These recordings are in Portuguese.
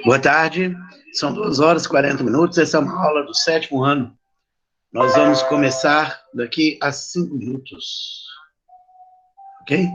Boa tarde, são 2 horas e 40 minutos, essa é uma aula do 7º ano. Nós vamos começar daqui a 5 minutos, ok?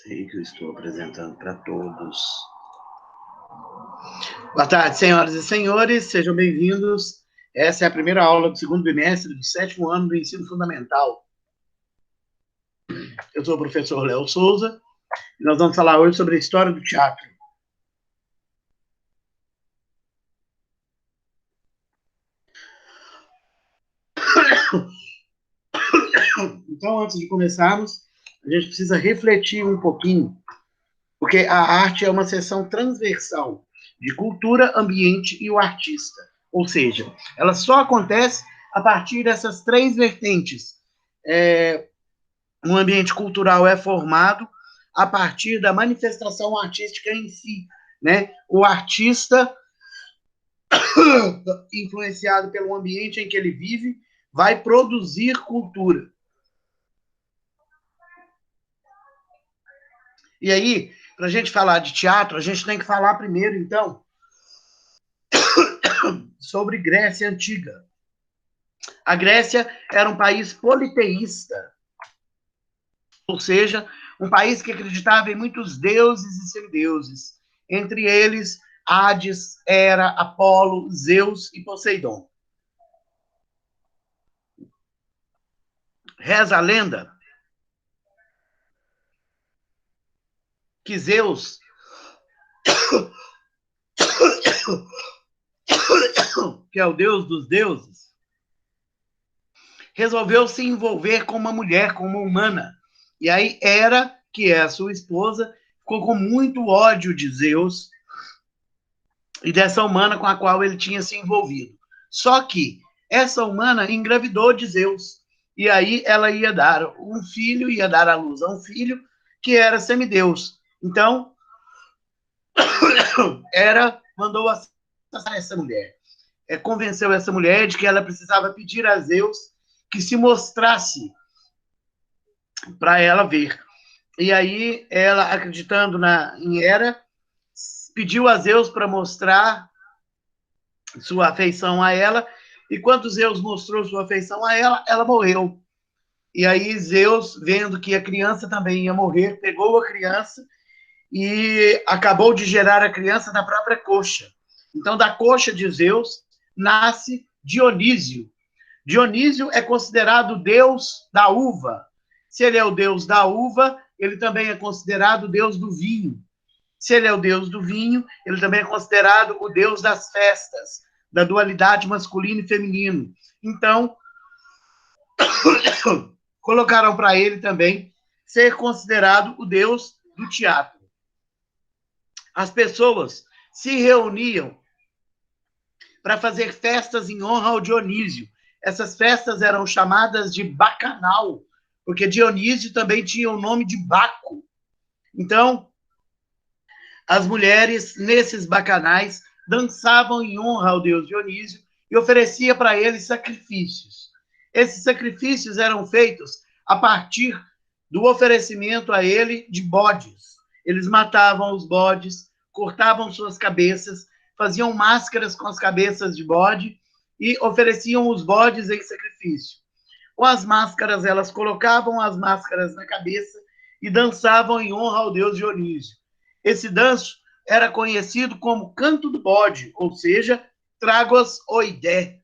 Sei que eu estou apresentando para todos. Boa tarde, senhoras e senhores, sejam bem-vindos. Essa é a primeira aula do segundo bimestre do 7º ano do ensino fundamental. Eu sou o professor Léo Souza e nós vamos falar hoje sobre a história do teatro. Então, antes de começarmos, a gente precisa refletir um pouquinho, porque a arte é uma seção transversal de cultura, ambiente e o artista. Ou seja, ela só acontece a partir dessas três vertentes. Um ambiente cultural é formado a partir da manifestação artística em si, né? O artista, influenciado pelo ambiente em que ele vive, vai produzir cultura. E aí, para a gente falar de teatro, a gente tem que falar primeiro, então, sobre Grécia Antiga. A Grécia era um país politeísta, ou seja, um país que acreditava em muitos deuses e semideuses, entre eles Hades, Hera, Apolo, Zeus e Poseidon. Reza a lenda que Zeus, que é o deus dos deuses, resolveu se envolver com uma mulher, com uma humana. E aí Hera, que é a sua esposa, ficou com muito ódio de Zeus e dessa humana com a qual ele tinha se envolvido. Só que essa humana engravidou de Zeus. E aí ela ia dar um filho, ia dar à luz a um filho que era semideus. Então, Hera mandou assassinar essa mulher. Convenceu essa mulher de que ela precisava pedir a Zeus que se mostrasse para ela ver. E aí ela, acreditando em Hera, pediu a Zeus para mostrar sua afeição a ela, e quando Zeus mostrou sua afeição a ela, ela morreu. E aí Zeus, vendo que a criança também ia morrer, pegou a criança e acabou de gerar a criança da própria coxa. Então, da coxa de Zeus, nasce Dionísio. Dionísio é considerado o deus da uva. Se ele é o deus da uva, ele também é considerado o deus do vinho. Se ele é o deus do vinho, ele também é considerado o deus das festas, da dualidade masculino e feminino. Então, colocaram para ele também ser considerado o deus do teatro. As pessoas se reuniam para fazer festas em honra ao Dionísio. Essas festas eram chamadas de bacanal, porque Dionísio também tinha o nome de Baco. Então, as mulheres, nesses bacanais, dançavam em honra ao deus Dionísio e oferecia para ele sacrifícios. Esses sacrifícios eram feitos a partir do oferecimento a ele de bodes. Eles matavam os bodes, cortavam suas cabeças, faziam máscaras com as cabeças de bode e ofereciam os bodes em sacrifício. Com as máscaras, elas colocavam as máscaras na cabeça e dançavam em honra ao deus Dionísio. Esse danço era conhecido como canto do bode, ou seja, tragos oidé.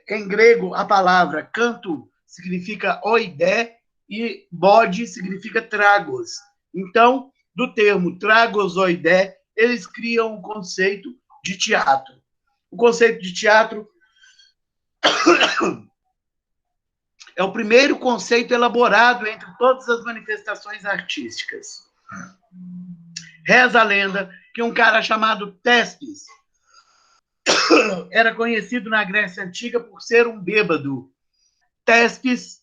Em grego, a palavra canto significa oidé e bode significa tragos. Então, do termo tragos oidé, eles criam o conceito de teatro. O conceito de teatro é o primeiro conceito elaborado entre todas as manifestações artísticas. Reza a lenda que um cara chamado Tespes era conhecido na Grécia Antiga por ser um bêbado. Tespes,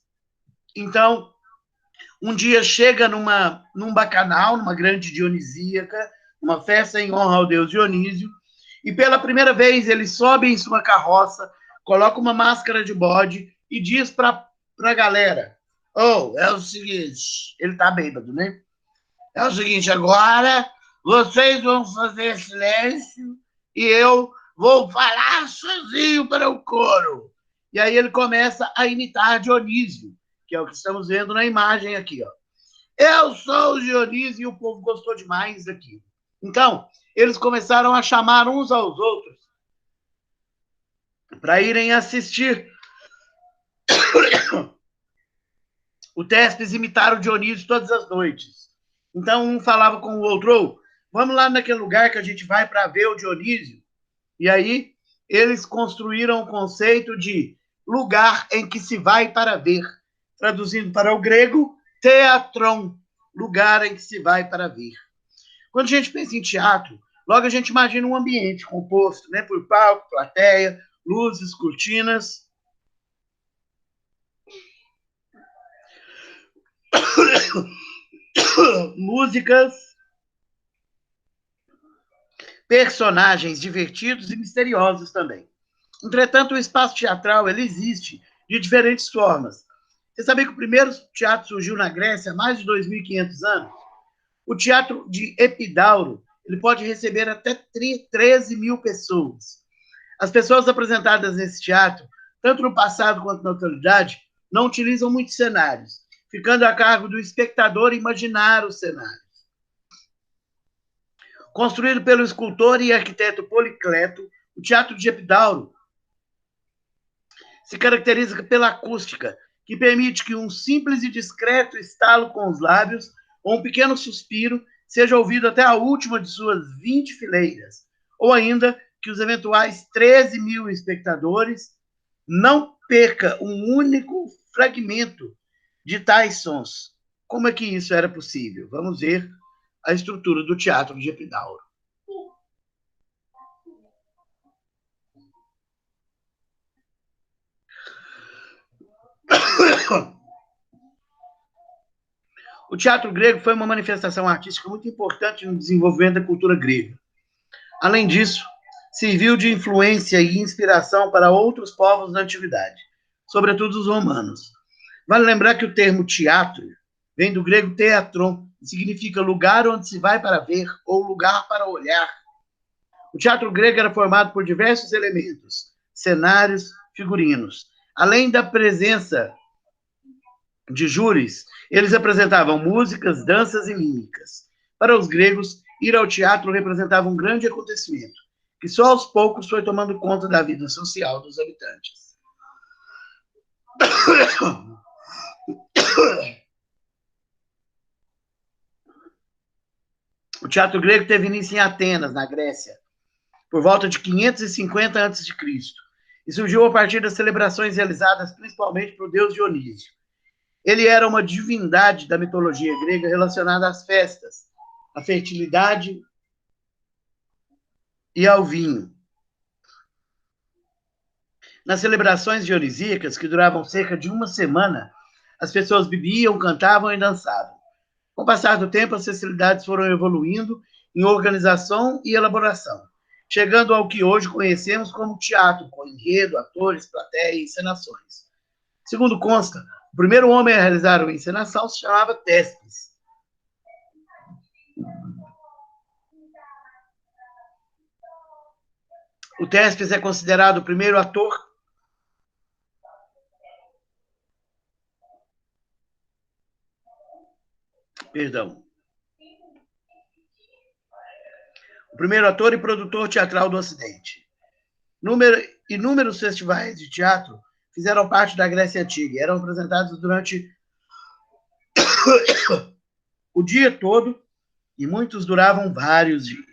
então, um dia chega num bacanal, numa grande dionisíaca, uma festa em honra ao deus Dionísio, e pela primeira vez ele sobe em sua carroça, coloca uma máscara de bode e diz para a galera: é o seguinte, ele tá bêbado, né? É o seguinte, agora vocês vão fazer silêncio e eu vou falar sozinho para o coro. E aí ele começa a imitar Dionísio, que é o que estamos vendo na imagem aqui, ó. Eu sou o Dionísio, e o povo gostou demais daquilo. Então, eles começaram a chamar uns aos outros para irem assistir o Tespes imitar o Dionísio todas as noites. Então, um falava com o outro, oh, vamos lá naquele lugar que a gente vai para ver o Dionísio. E aí, eles construíram o conceito de lugar em que se vai para ver. Traduzindo para o grego, teatron, lugar em que se vai para ver. Quando a gente pensa em teatro, logo a gente imagina um ambiente composto, né, por palco, plateia, luzes, cortinas. Músicas, personagens divertidos e misteriosos também. Entretanto, o espaço teatral ele existe de diferentes formas. Você sabia que o primeiro teatro surgiu na Grécia há mais de 2.500 anos? O teatro de Epidauro ele pode receber até 13 mil pessoas. As pessoas apresentadas nesse teatro, tanto no passado quanto na atualidade, não utilizam muitos cenários, ficando a cargo do espectador imaginar os cenários. Construído pelo escultor e arquiteto Policleto, o Teatro de Epidauro se caracteriza pela acústica, que permite que um simples e discreto estalo com os lábios ou um pequeno suspiro seja ouvido até a última de suas 20 fileiras, ou ainda que os eventuais 13 mil espectadores não perca um único fragmento de tais sons. Como é que isso era possível? Vamos ver a estrutura do Teatro de Epidauro. O teatro grego foi uma manifestação artística muito importante no desenvolvimento da cultura grega. Além disso, serviu de influência e inspiração para outros povos da antiguidade, sobretudo os romanos. Vale lembrar que o termo teatro vem do grego teatron, que significa lugar onde se vai para ver ou lugar para olhar. O teatro grego era formado por diversos elementos, cenários, figurinos. Além da presença de júris, eles apresentavam músicas, danças e mímicas. Para os gregos, ir ao teatro representava um grande acontecimento, que só aos poucos foi tomando conta da vida social dos habitantes. O teatro grego teve início em Atenas, na Grécia, por volta de 550 a.C., e surgiu a partir das celebrações realizadas principalmente para o deus Dionísio. Ele era uma divindade da mitologia grega relacionada às festas, à fertilidade e ao vinho. Nas celebrações dionisíacas, que duravam cerca de uma semana, as pessoas bebiam, cantavam e dançavam. Com o passar do tempo, as festividades foram evoluindo em organização e elaboração, chegando ao que hoje conhecemos como teatro, com enredo, atores, plateia e encenações. Segundo consta, o primeiro homem a realizar uma encenação se chamava Tespes. O Tespes é considerado o primeiro ator o primeiro ator e produtor teatral do Ocidente. Inúmeros festivais de teatro fizeram parte da Grécia Antiga e eram apresentados durante o dia todo e muitos duravam vários dias.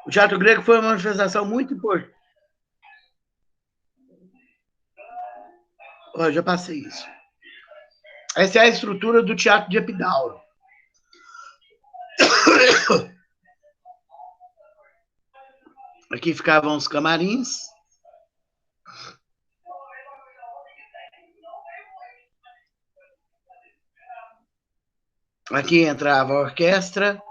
O teatro grego foi uma manifestação muito importante. Oh, já passei isso. Essa é a estrutura do Teatro de Epidauro. Aqui ficavam os camarins. Aqui entrava a orquestra.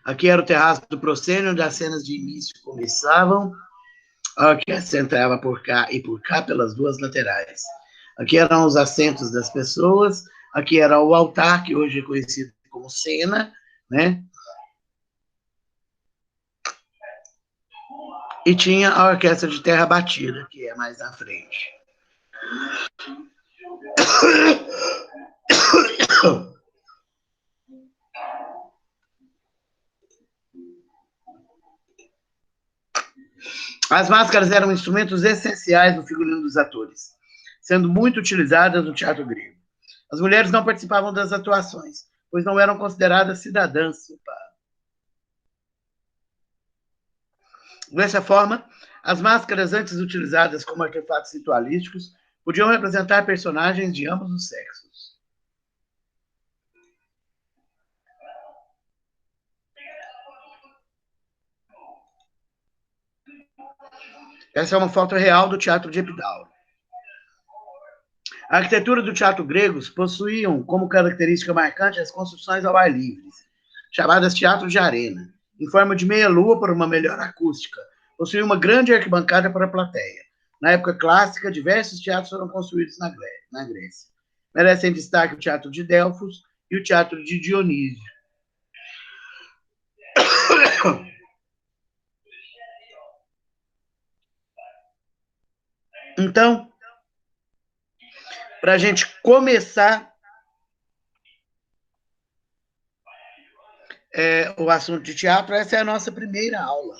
Aqui era o terraço do proscênio, onde as cenas de início começavam. A orquestra entrava por cá e por cá, pelas duas laterais. Aqui eram os assentos das pessoas. Aqui era o altar, que hoje é conhecido como cena, né? E tinha a orquestra de terra batida, que é mais na frente. As máscaras eram instrumentos essenciais no figurino dos atores, sendo muito utilizadas no teatro grego. As mulheres não participavam das atuações, pois não eram consideradas cidadãs. Dessa forma, as máscaras antes utilizadas como artefatos ritualísticos podiam representar personagens de ambos os sexos. Essa é uma foto real do Teatro de Epidauro. A arquitetura do teatro grego possuíam como característica marcante as construções ao ar livre, chamadas teatro de arena, em forma de meia-lua para uma melhor acústica. Possuía uma grande arquibancada para a plateia. Na época clássica, diversos teatros foram construídos na Grécia. Merecem destaque o Teatro de Delfos e o Teatro de Dionísio. Então, para a gente começar o assunto de teatro, essa é a nossa primeira aula.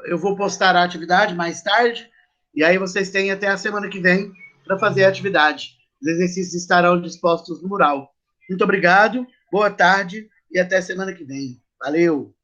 Eu vou postar a atividade mais tarde, e aí vocês têm até a semana que vem para fazer a atividade. Os exercícios estarão dispostos no mural. Muito obrigado, boa tarde e até semana que vem. Valeu!